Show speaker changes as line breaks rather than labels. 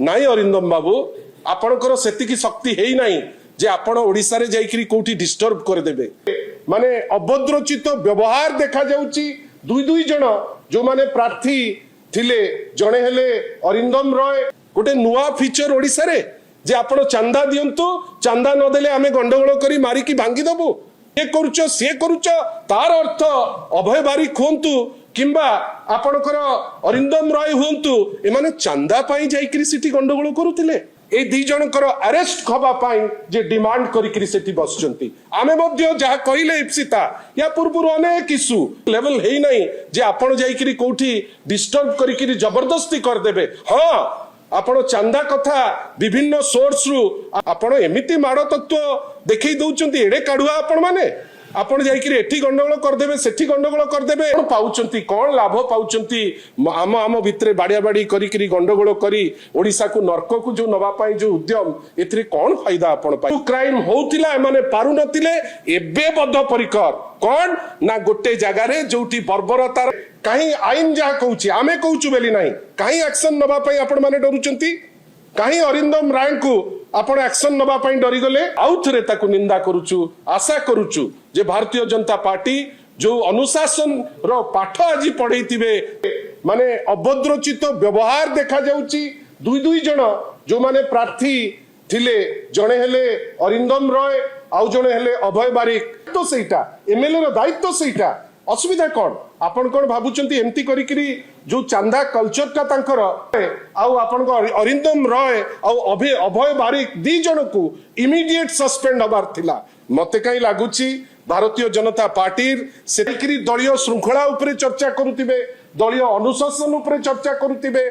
नाई अरिंदम बाबू आपणकर सेतिकी शक्ति हेई नाही जे आपण ओडिसा रे जाईकरी कोठी डिस्टर्ब कर देबे माने अभद्रचित व्यवहार देखा जाउची दुई दुई जण जो माने प्रार्थी थिले जणे हेले अरिंदम रॉय गोटे नुआ फीचर ओडिसा रे जे आपण चंदा दियंतु चंदा न देले आमे गंडगोळ करी मारी की भांगी दबु ये करूच से करूच तार अर्थ अभय बारिक होंतु किंबा आपणकर अरिंदम रॉय होंतु एमाने चंदा पाई जाईकरी सिटी गंडगोळ करूतिले ए दी जनकर अरेस्ट खबा पाई जे डिमांड करिकरी सेठी बसचंती आमे मध्य जहा कहिले इप्सिता या पूर्वरु अनेक इशू लेवल हेई नाही जे आपण जाईकरी कोठी डिस्टर्ब करिकरी जबरदस्ती कर देबे हां आपण चंदा कथा विभिन्न सोर्स रु आपण एमिति माड़ तत्व देखई दउचंती एडे काढुआ आपण माने आपण जाईकरी एठी गंडगोळ कर देबे सेठी गंडगोळ कर देबे कोन पाउचंती कोन लाभ पाउचंती आम भितरे बाडिया बाडी करिकरी गंडगोळ करी ओडिसा को नरक को जो नबा पाई जो उद्यम एथरे कोन फायदा आपण पाई क्राइम होउतिला माने पारु नतिले एबे बद्ध परिकर कोन ना गोटे जगह रे जोठी बर्बरता कहीं आईन जहा कहूची आमे कहूचु बेली नाही कहीं एक्शन नबा पाई आपण माने डरुचंती कहीं अरिंदम राय को आपण एक्शन नबा पाई डरी गले आउ थरे ताकू निंदा करूचु आशा करूचु जे भारतीय जनता पार्टी जो अनुशासन रो पाठ आज पढ़ेइथिबे माने अभद्रचित व्यवहार देखा जाउची दुई दुई जण जो माने प्रार्थी थिले जणे हेले अरिंदम रॉय आउ जणे हेले अभय बारिक तो सेटा एमएलए रो दायित्व सेटा असुविधा कौन आपण कौन भाबुचंती एमती करिकरी जो चंदा कल्चर का तांकर आउ आपण को अरिंदम रॉय आउ अभय बारिक दी जण को इमीडिएट सस्पेंड हबार थिला मते कई लागुची भारतीय जनता पार्टी सेकरी दलीय श्रृंखला उपरे चर्चा करूतिबे दलीय अनुशासन उपरे चर्चा करूतिबे।